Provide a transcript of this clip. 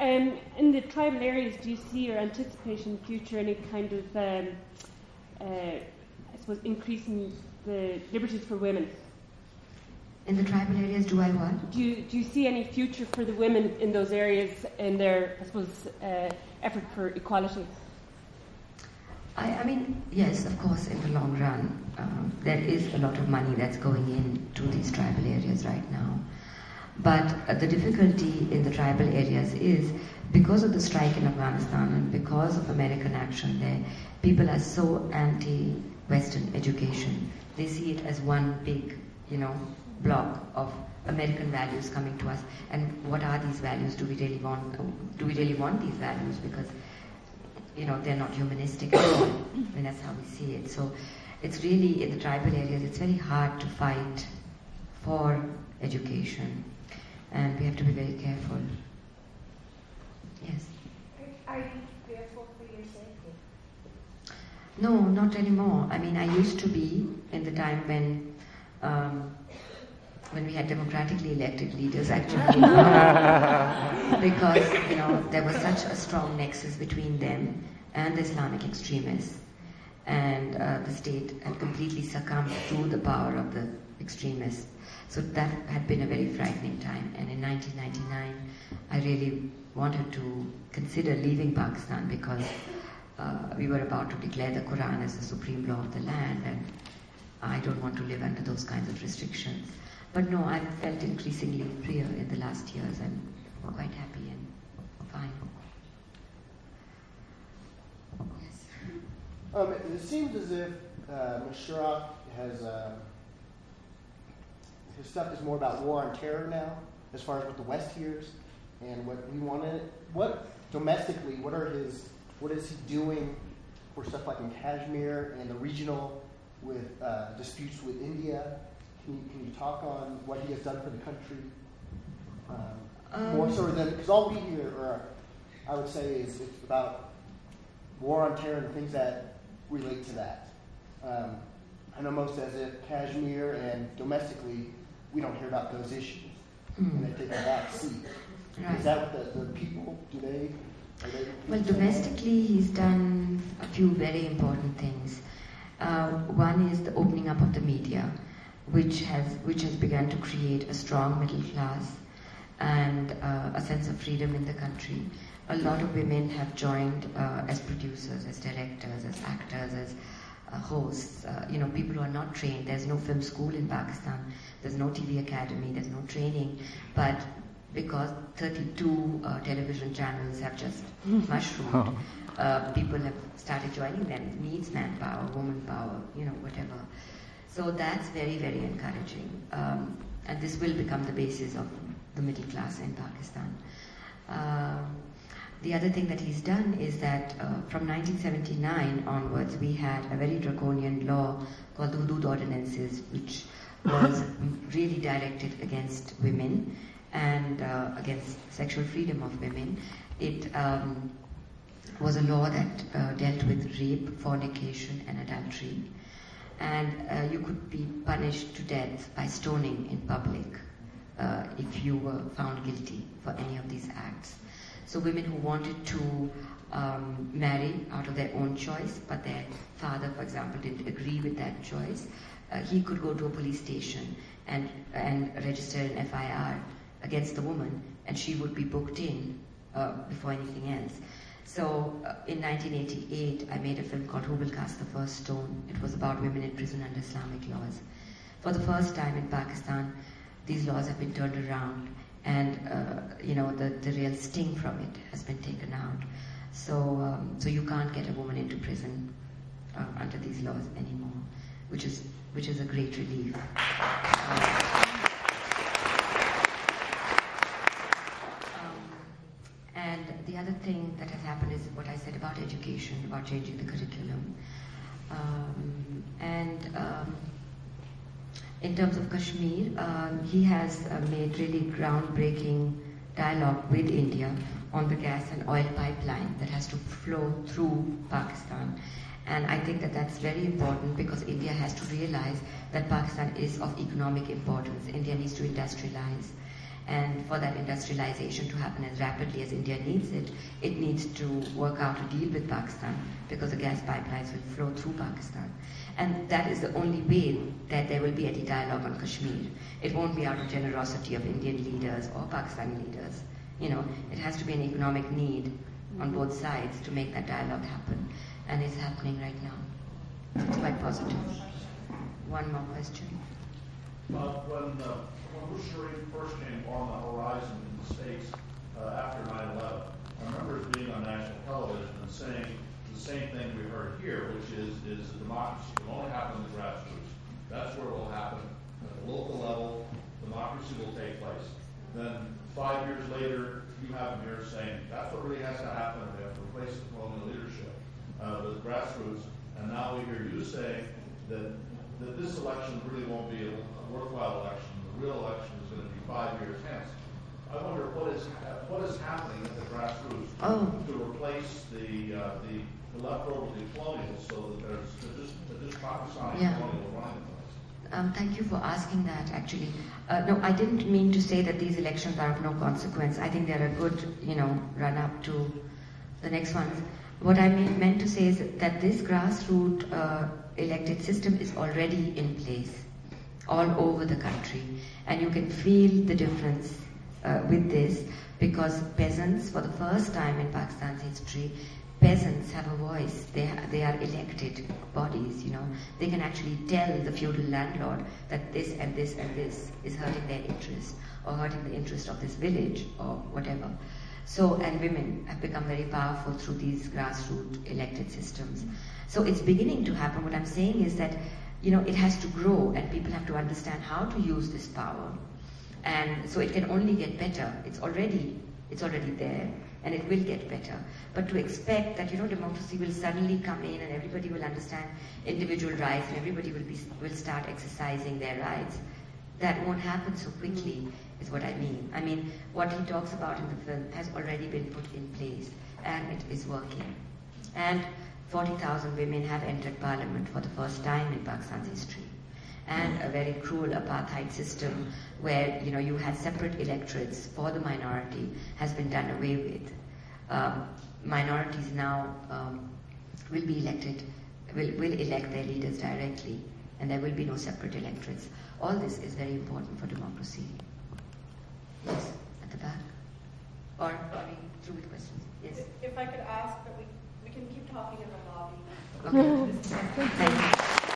In the tribal areas, do you see or anticipate in the future any kind of, I suppose, increasing the liberties for women? In the tribal areas, do I what? Do you see any future for the women in those areas in their, I suppose, effort for equality? I mean, yes, of course, in the long run, there is a lot of money that's going into these tribal areas right now. But the difficulty in the tribal areas is because of the strike in Afghanistan and because of American action there, people are so anti-Western education. They see it as one big, block of American values coming to us. And what are these values? Do we really want these values? Because they're not humanistic at all. And that's how we see it. So it's really, in the tribal areas, it's very hard to fight for education. And we have to be very careful. Yes? Are you fearful for your safety? No, not anymore. I mean, I used to be in the time when we had democratically elected leaders, actually. Because, there was such a strong nexus between them and the Islamic extremists. And the state had completely succumbed to the power of the extremists. So that had been a very frightening time. And in 1999, I really wanted to consider leaving Pakistan because we were about to declare the Quran as the supreme law of the land, and I don't want to live under those kinds of restrictions. But no, I've felt increasingly freer in the last years, and I'm quite happy and fine. Yes. It seems as if Musharraf has his stuff is more about war on terror now, as far as what the West hears and what we want in it. What domestically, what is he doing for stuff like in Kashmir and the regional with disputes with India? Can you talk on what he has done for the country? More so than, because all we hear, or I would say, is it's about war on terror and things that relate to that. I know most as if Kashmir and domestically, we don't hear about those issues, and they take a back seat. Right. Is that what the people, Well, domestically, he's done a few very important things. One is the opening up of the media, which has begun to create a strong middle class and a sense of freedom in the country. A lot of women have joined as producers, as directors, as actors, as hosts. People who are not trained. There's no film school in Pakistan. There's no TV academy. There's no training. But because 32 television channels have just mushroomed, people have started joining them. It needs manpower, woman power, whatever. So that's very, very encouraging. And this will become the basis of the middle class in Pakistan. The other thing that he's done is that from 1979 onwards, we had a very draconian law called the Hudud Ordinances, which was really directed against women and against sexual freedom of women. It was a law that dealt with rape, fornication, and adultery. And you could be punished to death by stoning in public if you were found guilty for any of these acts. So women who wanted to marry out of their own choice, but their father, for example, didn't agree with that choice, he could go to a police station and register an FIR against the woman, and she would be booked in before anything else. So in 1988, I made a film called Who Will Cast the First Stone. It was about women in prison under Islamic laws. For the first time in Pakistan, these laws have been turned around, and the real sting from it has been taken out. So you can't get a woman into prison under these laws anymore, which is a great relief. And the other thing that has happened is what I said about education, about changing the curriculum. In terms of Kashmir, he has made really groundbreaking dialogue with India on the gas and oil pipeline that has to flow through Pakistan. And I think that that's very important because India has to realize that Pakistan is of economic importance. India needs to industrialize. And for that industrialization to happen as rapidly as India needs it, it needs to work out a deal with Pakistan because the gas pipelines will flow through Pakistan. And that is the only way that there will be any dialogue on Kashmir. It won't be out of generosity of Indian leaders or Pakistani leaders. It has to be an economic need on both sides to make that dialogue happen. And it's happening right now. So it's quite positive. One more question. When Bush Sharif first came on the horizon in the States after 9/11, I remember being on national television and saying the same thing we heard here, which is a democracy will only happen in the grassroots. That's where it will happen. At the local level, democracy will take place. Then 5 years later, you have him here saying that's what really has to happen. We have to replace the colonial leadership with grassroots. And now we hear you say that this election really won't be a worthwhile election. The real election is going to be 5 years hence. I wonder what is happening at the grassroots to replace the leftover of the colonials so that there's Pakistani colonial running the place. Thank you for asking that, actually. No, I didn't mean to say that these elections are of no consequence. I think they're a good, run-up to the next ones. What I meant to say is that this grassroots elected system is already in place all over the country. And you can feel the difference with this because peasants, for the first time in Pakistan's history, peasants have a voice. They are elected bodies, They can actually tell the feudal landlord that this and this and this is hurting their interest or hurting the interest of this village or whatever. So, and women have become very powerful through these grassroots elected systems. So it's beginning to happen. What I'm saying is that, it has to grow and people have to understand how to use this power. And so it can only get better. It's already there and it will get better. But to expect that, democracy will suddenly come in and everybody will understand individual rights and everybody will start exercising their rights, that won't happen so quickly, is what I mean. I mean, what he talks about in the film has already been put in place and it is working. And 40,000 women have entered parliament for the first time in Pakistan's history. And a very cruel apartheid system where, you had separate electorates for the minority has been done away with. Minorities now will elect their leaders directly and there will be no separate electorates. All this is very important for democracy. Yes, at the back. Or are we through with questions? Yes. If I could ask that we can keep talking in the lobby. Okay. Thank you.